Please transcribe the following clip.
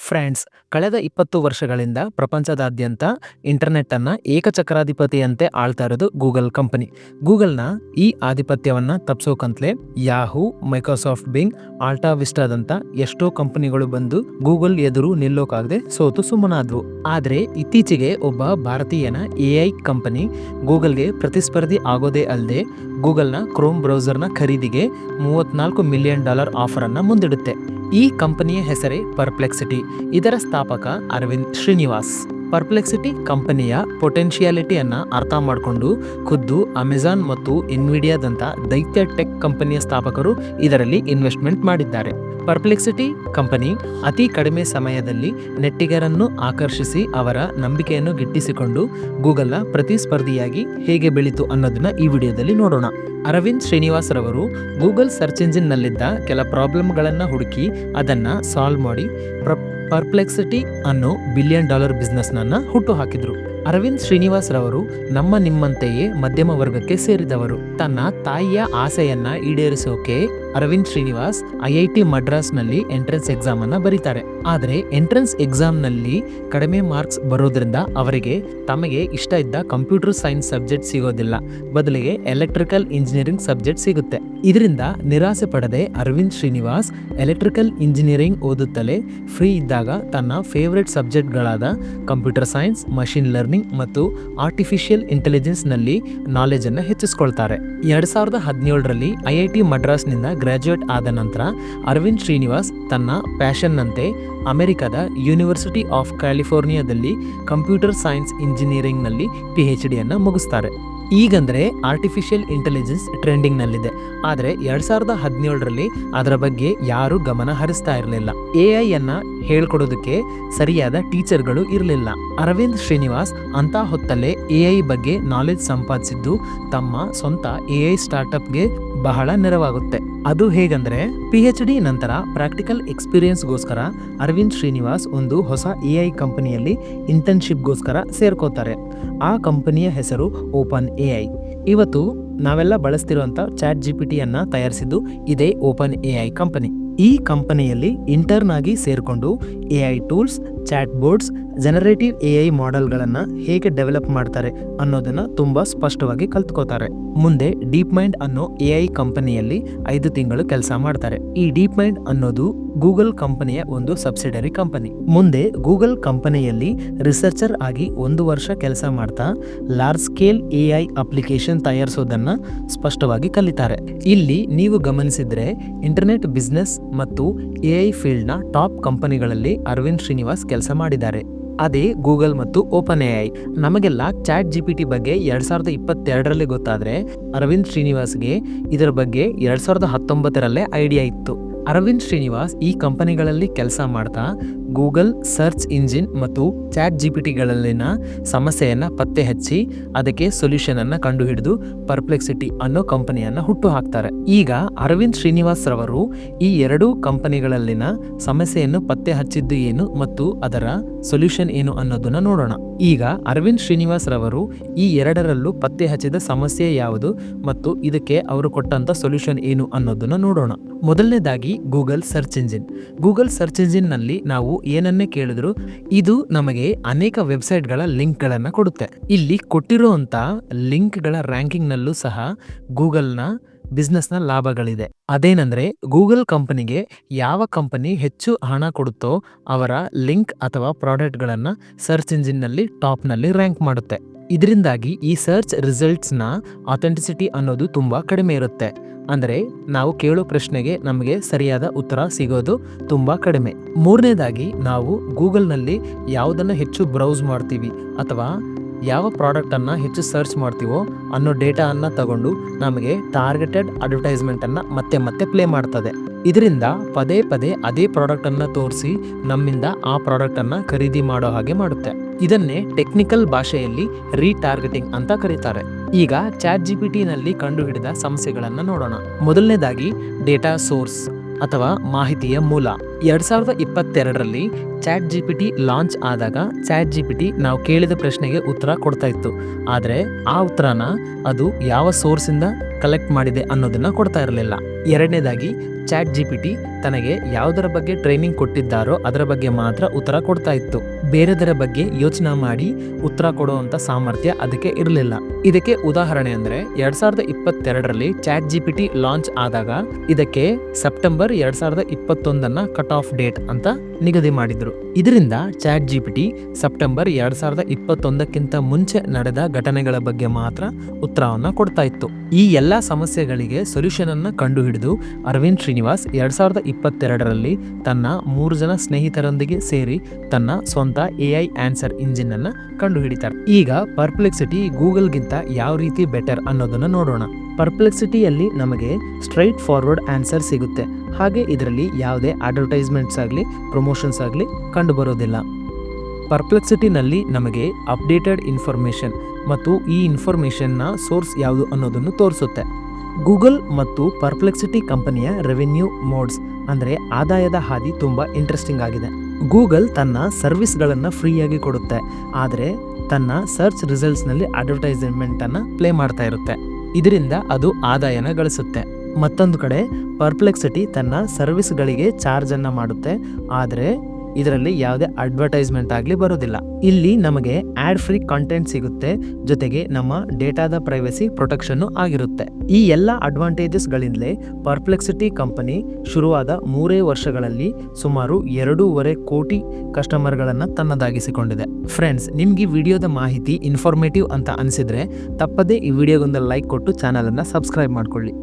France ಕಳೆದ 20 ವರ್ಷಗಳಿಂದ ಪ್ರಪಂಚದಾದ್ಯಂತ ಇಂಟರ್ನೆಟ್ ಅನ್ನ ಏಕಚಕ್ರಾಧಿಪತಿಯಂತೆ ಆಳ್ತಾ ಇರೋದು ಗೂಗಲ್ ಕಂಪನಿ. ಗೂಗಲ್ನ ಈ ಆಧಿಪತ್ಯವನ್ನ ತಪ್ಸೋಕಂತಲೇ ಯಾಹೂ, ಮೈಕ್ರೋಸಾಫ್ಟ್ ಬಿಂಗ್, ಆಲ್ಟಾ ವಿಸ್ಟಾದಂತ ಎಷ್ಟೋ ಕಂಪನಿಗಳು ಬಂದು ಗೂಗಲ್ ಎದುರು ನಿಲ್ಲೋಕಾಗದೆ ಸೋತು ಸುಮ್ಮನಾದ್ವು. ಆದ್ರೆ ಇತ್ತೀಚೆಗೆ ಒಬ್ಬ ಭಾರತೀಯನ AI ಕಂಪನಿ ಗೂಗಲ್ಗೆ ಪ್ರತಿಸ್ಪರ್ಧಿ ಆಗೋದೇ ಅಲ್ಲದೆ ಗೂಗಲ್ನ ಕ್ರೋಮ್ ಬ್ರೌಸರ್ನ ಖರೀದಿಗೆ $34 ಮಿಲಿಯನ್ ಆಫರ್ ಅನ್ನ ಮುಂದಿಡುತ್ತೆ. ಈ ಕಂಪನಿಯ ಹೆಸರೇ ಪರ್ಪ್ಲೆಕ್ಸಿಟಿ. ಇದರ ಸ್ಥಾಪಕ ಅರವಿಂದ್ ಶ್ರೀನಿವಾಸ್. ಪರ್ಪ್ಲೆಕ್ಸಿಟಿ ಕಂಪನಿಯ ಪೊಟೆನ್ಶಿಯಾಲಿಟಿಯನ್ನ ಅರ್ಥ ಮಾಡಿಕೊಂಡು ಖುದ್ದು ಅಮೆಜಾನ್ ಮತ್ತು ಎನ್ವಿಡಿಯಾದಂಥ ದೈತ್ಯ ಟೆಕ್ ಕಂಪನಿಯ ಸ್ಥಾಪಕರು ಇದರಲ್ಲಿ ಇನ್ವೆಸ್ಟ್ಮೆಂಟ್ ಮಾಡಿದ್ದಾರೆ. ಪರ್ಪ್ಲೆಕ್ಸಿಟಿ ಕಂಪನಿ ಅತಿ ಕಡಿಮೆ ಸಮಯದಲ್ಲಿ ನೆಟ್ಟಿಗರನ್ನು ಆಕರ್ಷಿಸಿ ಅವರ ನಂಬಿಕೆಯನ್ನು ಗಿಟ್ಟಿಸಿಕೊಂಡು ಗೂಗಲ್ನ ಪ್ರತಿಸ್ಪರ್ಧಿಯಾಗಿ ಹೇಗೆ ಬೆಳೀತು ಅನ್ನೋದನ್ನ ಈ ವಿಡಿಯೋದಲ್ಲಿ ನೋಡೋಣ. ಅರವಿಂದ್ ಶ್ರೀನಿವಾಸ್ ರವರು ಗೂಗಲ್ ಸರ್ಚ್ ಇಂಜಿನ್ ನಲ್ಲಿದ್ದ ಕೆಲ ಪ್ರಾಬ್ಲಮ್ಗಳನ್ನು ಹುಡುಕಿ ಅದನ್ನ ಸಾಲ್ವ್ ಮಾಡಿ ಪರ್ಪ್ಲೆಕ್ಸಿಟಿ ಅನ್ನೋ $1 ಬಿಲಿಯನ್ ಬಿಸ್ನೆಸ್ನನ್ನ ಹುಟ್ಟು ಹಾಕಿದ್ರು. ಅರವಿಂದ್ ಶ್ರೀನಿವಾಸ್ ರವರು ನಿಮ್ಮಂತೆಯೇ ಮಧ್ಯಮ ವರ್ಗಕ್ಕೆ ಸೇರಿದವರು. ತನ್ನ ತಾಯಿಯ ಆಸೆಯನ್ನ ಈಡೇರಿಸೋಕೆ ಅರವಿಂದ್ ಶ್ರೀನಿವಾಸ್ IIT ಮಡ್ರಾಸ್ ನಲ್ಲಿ ಎಂಟ್ರೆನ್ಸ್ ಎಕ್ಸಾಮ್ ಅನ್ನ ಬರೀತಾರೆ. ಆದ್ರೆ ಎಂಟ್ರೆನ್ಸ್ ಎಕ್ಸಾಮ್ ನಲ್ಲಿ ಕಡಿಮೆ ಮಾರ್ಕ್ಸ್ ಬರೋದ್ರಿಂದ ಅವರಿಗೆ ತಮಗೆ ಇಷ್ಟ ಇದ್ದ ಕಂಪ್ಯೂಟರ್ ಸೈನ್ಸ್ ಸಬ್ಜೆಕ್ಟ್ ಸಿಗೋದಿಲ್ಲ, ಬದಲಿಗೆ ಎಲೆಕ್ಟ್ರಿಕಲ್ ಇಂಜಿನಿಯರಿಂಗ್ ಸಬ್ಜೆಕ್ಟ್ ಸಿಗುತ್ತೆ. ಇದರಿಂದ ನಿರಾಸೆ ಪಡದೆ ಅರವಿಂದ್ ಶ್ರೀನಿವಾಸ್ ಎಲೆಕ್ಟ್ರಿಕಲ್ ಇಂಜಿನಿಯರಿಂಗ್ ಓದುತ್ತಲೇ ಫ್ರೀ ಇದ್ದಾಗ ತನ್ನ ಫೇವರೆಟ್ ಸಬ್ಜೆಕ್ಟ್ಗಳಾದ ಕಂಪ್ಯೂಟರ್ ಸೈನ್ಸ್, ಮಷಿನ್ ಲರ್ನಿಂಗ್ ಮತ್ತು ಆರ್ಟಿಫಿಷಿಯಲ್ ಇಂಟೆಲಿಜೆನ್ಸ್ ನಲ್ಲಿ ನಾಲೆಜ್ ಅನ್ನು ಹೆಚ್ಚಿಸಿಕೊಳ್ತಾರೆ. 2017ರಲ್ಲಿ IIT ಮಡ್ರಾಸ್ನಿಂದ ಗ್ರಾಜ್ಯುಯೇಟ್ ಆದ ನಂತರ ಅರವಿಂದ್ ಶ್ರೀನಿವಾಸ್ ತನ್ನ ಪ್ಯಾಷನ್ನಂತೆ ಅಮೆರಿಕದ ಯೂನಿವರ್ಸಿಟಿ ಆಫ್ ಕ್ಯಾಲಿಫೋರ್ನಿಯಾದಲ್ಲಿ ಕಂಪ್ಯೂಟರ್ ಸೈನ್ಸ್ ಇಂಜಿನಿಯರಿಂಗ್ನಲ್ಲಿ PhD ಅನ್ನು ಮುಗಿಸ್ತಾರೆ. ಈಗಂದ್ರೆ ಆರ್ಟಿಫಿಷಿಯಲ್ ಇಂಟೆಲಿಜೆನ್ಸ್ ಟ್ರೆಂಡಿಂಗ್ ನಲ್ಲಿದೆ, ಆದರೆ 2017ರಲ್ಲಿ ಅದರ ಬಗ್ಗೆ ಯಾರು ಗಮನ ಹರಿಸ್ತಾ ಇರಲಿಲ್ಲ. AI ಅನ್ನ ಹೇಳ್ಕೊಡೋದಕ್ಕೆ ಸರಿಯಾದ ಟೀಚರ್ಗಳು ಇರಲಿಲ್ಲ. ಅರವಿಂದ್ ಶ್ರೀನಿವಾಸ್ ಅಂತ ಹೊತ್ತಲ್ಲೇ AI ಬಗ್ಗೆ ನಾಲೆಜ್ ಸಂಪಾದಿಸಿದ್ದು ತಮ್ಮ ಸ್ವಂತ AI ಸ್ಟಾರ್ಟ್ಅಪ್ಗೆ ಬಹಳ ನೆರವಾಗುತ್ತೆ. ಅದು ಹೇಗಂದ್ರೆ PhD ನಂತರ ಪ್ರಾಕ್ಟಿಕಲ್ ಎಕ್ಸ್ಪೀರಿಯನ್ಸ್ಗೋಸ್ಕರ ಅರವಿಂದ್ ಶ್ರೀನಿವಾಸ್ ಒಂದು ಹೊಸ AI ಕಂಪನಿಯಲ್ಲಿ ಇಂಟರ್ನ್ಶಿಪ್ಗೋಸ್ಕರ ಸೇರ್ಕೋತಾರೆ. ಆ ಕಂಪನಿಯ ಹೆಸರು OpenAI. ಇವತ್ತು ನಾವೆಲ್ಲ ಬಳಸ್ತಿರುವಂತ ChatGPT ಅನ್ನ ತಯಾರಿಸಿದ್ದು ಇದೇ OpenAI ಕಂಪನಿ. ಈ ಕಂಪನಿಯಲ್ಲಿ ಇಂಟರ್ನ್ ಆಗಿ ಸೇರ್ಕೊಂಡು AI tools, chat bots, generative AI ಮಾಡೆಲ್ಗಳನ್ನು ಹೇಗೆ ಡೆವಲಪ್ ಮಾಡ್ತಾರೆ ಅನ್ನೋದನ್ನ ತುಂಬಾ ಸ್ಪಷ್ಟವಾಗಿ ಕಲ್ತ್ಕೋತಾರೆ. ಮುಂದೆ ಡೀಪ್ ಮೈಂಡ್ ಅನ್ನೋ AI ಕಂಪನಿಯಲ್ಲಿ 5 ತಿಂಗಳು ಕೆಲಸ ಮಾಡ್ತಾರೆ. ಈ ಡೀಪ್ ಮೈಂಡ್ ಅನ್ನೋದು ಗೂಗಲ್ ಕಂಪನಿಯ ಒಂದು ಸಬ್ಸಿಡರಿ ಕಂಪನಿ. ಮುಂದೆ ಗೂಗಲ್ ಕಂಪನಿಯಲ್ಲಿ ರಿಸರ್ಚರ್ ಆಗಿ 1 ವರ್ಷ ಕೆಲಸ ಮಾಡ್ತಾ ಲಾರ್ಜ್ ಸ್ಕೇಲ್ AI ಅಪ್ಲಿಕೇಶನ್ ತಯಾರಿಸೋದನ್ನ ಸ್ಪಷ್ಟವಾಗಿ ಕಲಿತಾರೆ. ಇಲ್ಲಿ ನೀವು ಗಮನಿಸಿದ್ರೆ ಇಂಟರ್ನೆಟ್ ಬಿಸ್ನೆಸ್ ಮತ್ತು AI ಫೀಲ್ಡ್ನ ಟಾಪ್ ಕಂಪನಿಗಳಲ್ಲಿ ಅರವಿಂದ್ ಶ್ರೀನಿವಾಸ್ ಕೆಲಸ ಮಾಡಿದ್ದಾರೆ. ಅದೇ ಗೂಗಲ್ ಮತ್ತು OpenAI. ನಮಗೆಲ್ಲ ChatGPT ಬಗ್ಗೆ 2022ರಲ್ಲಿ ಗೊತ್ತಾದ್ರೆ ಅರವಿಂದ್ ಶ್ರೀನಿವಾಸ್ಗೆ ಇದರ ಬಗ್ಗೆ 2019ರಲ್ಲೇ ಐಡಿಯಾ ಇತ್ತು. ಅರವಿಂದ್ ಶ್ರೀನಿವಾಸ್ ಈ ಕಂಪನಿಗಳಲ್ಲಿ ಕೆಲಸ ಮಾಡ್ತಾ ಗೂಗಲ್ ಸರ್ಚ್ ಇಂಜಿನ್ ಮತ್ತು ChatGPTಗಳಲ್ಲಿನ ಸಮಸ್ಯೆಯನ್ನ ಪತ್ತೆ ಹಚ್ಚಿ ಅದಕ್ಕೆ ಸೊಲ್ಯೂಷನ್ ಅನ್ನ ಕಂಡುಹಿಡಿದು ಪರ್ಪ್ಲೆಕ್ಸಿಟಿ ಅನ್ನೋ ಕಂಪನಿಯನ್ನ ಹುಟ್ಟು ಹಾಕ್ತಾರೆ. ಈಗ ಅರವಿಂದ್ ಶ್ರೀನಿವಾಸ್ ರವರು ಈ 2 ಕಂಪನಿಗಳಲ್ಲಿನ ಸಮಸ್ಯೆಯನ್ನು ಪತ್ತೆ ಹಚ್ಚಿದ್ದು ಏನು ಮತ್ತು ಅದರ ಸೊಲ್ಯೂಷನ್ ಏನು ಅನ್ನೋದನ್ನ ನೋಡೋಣ. ಈಗ ಅರವಿಂದ್ ಶ್ರೀನಿವಾಸ್ ರವರು ಈ 2ರಲ್ಲೂ ಪತ್ತೆ ಹಚ್ಚಿದ ಸಮಸ್ಯೆ ಯಾವುದು ಮತ್ತು ಇದಕ್ಕೆ ಅವರು ಕೊಟ್ಟಂತ ಸೊಲ್ಯೂಷನ್ ಏನು ಅನ್ನೋದನ್ನ ನೋಡೋಣ. ಮೊದಲನೇದಾಗಿ Google search engine. Google search engine ನಲ್ಲಿ ನಾವು ಏನನ್ನೇ ಕೇಳಿದ್ರು ಇದು ನಮಗೆ ಅನೇಕ ವೆಬ್ಸೈಟ್ಗಳ ಲಿಂಕ್ಗಳನ್ನು ಕೊಡುತ್ತೆ. ಇಲ್ಲಿ ಕೊಟ್ಟಿರುವಂತ ಲಿಂಕ್ಗಳ ರ್ಯಾಂಕಿಂಗ್ ನಲ್ಲೂ ಸಹ ಗೂಗಲ್ನ ಬಿಸ್ನೆಸ್ನ ಲಾಭಗಳಿದೆ. ಅದೇನಂದ್ರೆ ಗೂಗಲ್ ಕಂಪನಿಗೆ ಯಾವ ಕಂಪನಿ ಹೆಚ್ಚು ಹಣ ಕೊಡುತ್ತೋ ಅವರ ಲಿಂಕ್ ಅಥವಾ ಪ್ರಾಡಕ್ಟ್ಗಳನ್ನು ಸರ್ಚ್ ಇಂಜಿನ್ ನಲ್ಲಿ ಟಾಪ್ ನಲ್ಲಿ ರ್ಯಾಂಕ್ ಮಾಡುತ್ತೆ. ಇದರಿಂದಾಗಿ ಈ ಸರ್ಚ್ ರಿಸಲ್ಟ್ಸ್ನ ಅಥೆಂಟಿಸಿಟಿ ಅನ್ನೋದು ತುಂಬಾ ಕಡಿಮೆ ಇರುತ್ತೆ. ಅಂದರೆ ನಾವು ಕೇಳೋ ಪ್ರಶ್ನೆಗೆ ನಮಗೆ ಸರಿಯಾದ ಉತ್ತರ ಸಿಗೋದು ತುಂಬಾ ಕಡಿಮೆ. ಮೂರನೇದಾಗಿ ನಾವು ಗೂಗಲ್ನಲ್ಲಿ ಯಾವುದನ್ನು ಹೆಚ್ಚು ಬ್ರೌಸ್ ಮಾಡ್ತೀವಿ ಅಥವಾ ಯಾವ ಪ್ರಾಡಕ್ಟ್ ಅನ್ನ ಹೆಚ್ಚು ಸರ್ಚ್ ಮಾಡ್ತೀವೋ ಅನ್ನೋ ಡೇಟಾ ಅನ್ನ ತಗೊಂಡು ನಮಗೆ ಟಾರ್ಗೆಟೆಡ್ ಅಡ್ವರ್ಟೈಸ್ಮೆಂಟ್ ಅನ್ನ ಮತ್ತೆ ಪ್ಲೇ ಮಾಡ್ತದೆ. ಇದರಿಂದ ಪದೇ ಪದೇ ಅದೇ ಪ್ರಾಡಕ್ಟ್ ಅನ್ನ ತೋರಿಸಿ ನಮ್ಮಿಂದ ಆ ಪ್ರಾಡಕ್ಟ್ ಅನ್ನ ಖರೀದಿ ಮಾಡೋ ಹಾಗೆ ಮಾಡುತ್ತೆ. ಇದನ್ನೇ ಟೆಕ್ನಿಕಲ್ ಭಾಷೆಯಲ್ಲಿ ರೀಟಾರ್ಗೆಟಿಂಗ್ ಅಂತ ಕರೀತಾರೆ. ಈಗ ChatGPT ನಲ್ಲಿ ಕಂಡುಹಿಡಿದ ಸಮಸ್ಯೆಗಳನ್ನ ನೋಡೋಣ. ಮೊದಲನೇದಾಗಿ ಡೇಟಾ ಸೋರ್ಸ್ ಅಥವಾ ಮಾಹಿತಿಯ ಮೂಲ. 2022ರಲ್ಲಿ ChatGPT ಲಾಂಚ್ ಆದಾಗ ChatGPT ನಾವು ಕೇಳಿದ ಪ್ರಶ್ನೆಗೆ ಉತ್ತರ ಕೊಡ್ತಾ ಇತ್ತು. ಆದರೆ ಆ ಉತ್ತರನ ಅದು ಯಾವ ಸೋರ್ಸಿಂದ ಕಲೆಕ್ಟ್ ಮಾಡಿದೆ ಅನ್ನೋದನ್ನ ಕೊಡ್ತಾ ಇರಲಿಲ್ಲ. ಎರಡನೇದಾಗಿ ಚಾಟ್ GPT ತನಗೆ ಯಾವುದರ ಬಗ್ಗೆ ಟ್ರೈನಿಂಗ್ ಕೊಟ್ಟಿದ್ದಾರೋ ಅದರ ಬಗ್ಗೆ ಮಾತ್ರ ಉತ್ತರ ಕೊಡ್ತಾ ಇತ್ತು. ಬೇರೆದರ ಬಗ್ಗೆ ಯೋಚನೆ ಮಾಡಿ ಉತ್ತರ ಕೊಡುವಂತ ಸಾಮರ್ಥ್ಯ ಅದಕ್ಕೆ ಇರಲಿಲ್ಲ. ಇದಕ್ಕೆ ಉದಾಹರಣೆ ಅಂದ್ರೆ 2022ರಲ್ಲಿ ಚಾಟ್ GPT ಲಾಂಚ್ ಆದಾಗ ಇದಕ್ಕೆ ಸೆಪ್ಟೆಂಬರ್ 2021 ಕಟ್ ಆಫ್ ಡೇಟ್ ಅಂತ ನಿಗದಿ ಮಾಡಿದ್ರು. ಇದರಿಂದ ಚಾಟ್ GPT ಸೆಪ್ಟೆಂಬರ್ 2021ಕ್ಕಿಂತ ಮುಂಚೆ ನಡೆದ ಘಟನೆಗಳ ಬಗ್ಗೆ ಮಾತ್ರ ಉತ್ತರವನ್ನ ಕೊಡ್ತಾ ಇತ್ತು. ಈ ಎಲ್ಲಾ ಸಮಸ್ಯೆಗಳಿಗೆ ಸೊಲ್ಯೂಷನ್ ಅನ್ನ ಕಂಡುಹಿಡಿದು ಅರವಿಂದ್ ಶ್ರೀನಿವಾಸ್ 2022ರಲ್ಲಿ ತನ್ನ 3 ಜನ ಸ್ನೇಹಿತರೊಂದಿಗೆ ಸೇರಿ ತನ್ನ ಸ್ವಂತ AI ಆನ್ಸರ್ ಇಂಜಿನ್ ಅನ್ನ ಕಂಡುಹಿಡಿತಾರೆ. ಈಗ ಪರ್ಪ್ಲೆಕ್ಸಿಟಿ ಗೂಗಲ್ಗಿಂತ ಯಾವ ರೀತಿ ಬೆಟರ್ ಅನ್ನೋದನ್ನ ನೋಡೋಣ. ಪರ್ಪ್ಲೆಕ್ಸಿಟಿಯಲ್ಲಿ ನಮಗೆ ಸ್ಟ್ರೈಟ್ ಫಾರ್ವರ್ಡ್ ಆನ್ಸರ್ ಸಿಗುತ್ತೆ. ಹಾಗೆ ಇದರಲ್ಲಿ ಯಾವುದೇ ಅಡ್ವರ್ಟೈಸ್ಮೆಂಟ್ಸ್ ಆಗಲಿ ಪ್ರಮೋಷನ್ಸ್ ಆಗಲಿ ಕಂಡು ಬರೋದಿಲ್ಲ. ಪರ್ಪ್ಲೆಕ್ಸಿಟಿನಲ್ಲಿ ನಮಗೆ ಅಪ್ಡೇಟೆಡ್ ಇನ್ಫಾರ್ಮೇಷನ್ ಮತ್ತು ಈ ಇನ್ಫಾರ್ಮೇಷನ್ನ ಸೋರ್ಸ್ ಯಾವುದು ಅನ್ನೋದನ್ನು ತೋರಿಸುತ್ತೆ. ಗೂಗಲ್ ಮತ್ತು ಪರ್ಪ್ಲೆಕ್ಸಿಟಿ ಕಂಪನಿಯ ರೆವೆನ್ಯೂ ಮೋಡ್ಸ್ ಅಂದರೆ ಆದಾಯದ ಹಾದಿ ತುಂಬ ಇಂಟ್ರೆಸ್ಟಿಂಗ್ ಆಗಿದೆ. ಗೂಗಲ್ ತನ್ನ ಸರ್ವಿಸ್ಗಳನ್ನು ಫ್ರೀಯಾಗಿ ಕೊಡುತ್ತೆ, ಆದರೆ ತನ್ನ ಸರ್ಚ್ ರಿಸಲ್ಟ್ಸ್ನಲ್ಲಿ ಅಡ್ವರ್ಟೈಸ್ಮೆಂಟನ್ನು ಪ್ಲೇ ಮಾಡ್ತಾ ಇರುತ್ತೆ. ಇದರಿಂದ ಅದು ಆದಾಯನ ಗಳಿಸುತ್ತೆ. ಮತ್ತೊಂದು ಕಡೆ ಪರ್ಪ್ಲೆಕ್ಸಿಟಿ ತನ್ನ ಸರ್ವಿಸ್ಗಳಿಗೆ ಚಾರ್ಜನ್ನು ಮಾಡುತ್ತೆ, ಆದರೆ ಇದರಲ್ಲಿ ಯಾವುದೇ ಅಡ್ವರ್ಟೈಸ್ಮೆಂಟ್ ಆಗಲಿ ಬರೋದಿಲ್ಲ. ಇಲ್ಲಿ ನಮಗೆ ಆ್ಯಡ್ ಫ್ರೀ ಕಾಂಟೆಂಟ್ ಸಿಗುತ್ತೆ, ಜೊತೆಗೆ ನಮ್ಮ ಡೇಟಾದ ಪ್ರೈವಸಿ ಪ್ರೊಟೆಕ್ಷನ್ನು ಆಗಿರುತ್ತೆ. ಈ ಎಲ್ಲ ಅಡ್ವಾಂಟೇಜಸ್ಗಳಿಂದಲೇ ಪರ್ಪ್ಲೆಕ್ಸಿಟಿ ಕಂಪನಿ ಶುರುವಾದ 3 ವರ್ಷಗಳಲ್ಲಿ ಸುಮಾರು 2.5 ಕೋಟಿ ಕಸ್ಟಮರ್ಗಳನ್ನು ತನ್ನದಾಗಿಸಿಕೊಂಡಿದೆ. ಫ್ರೆಂಡ್ಸ್, ನಿಮ್ಗೆ ಈ ವಿಡಿಯೋದ ಮಾಹಿತಿ ಇನ್ಫಾರ್ಮೇಟಿವ್ ಅಂತ ಅನಿಸಿದ್ರೆ ತಪ್ಪದೇ ಈ ವಿಡಿಯೋಗೊಂದು ಲೈಕ್ ಕೊಟ್ಟು ಚಾನಲನ್ನು ಸಬ್ಸ್ಕ್ರೈಬ್ ಮಾಡ್ಕೊಳ್ಳಿ.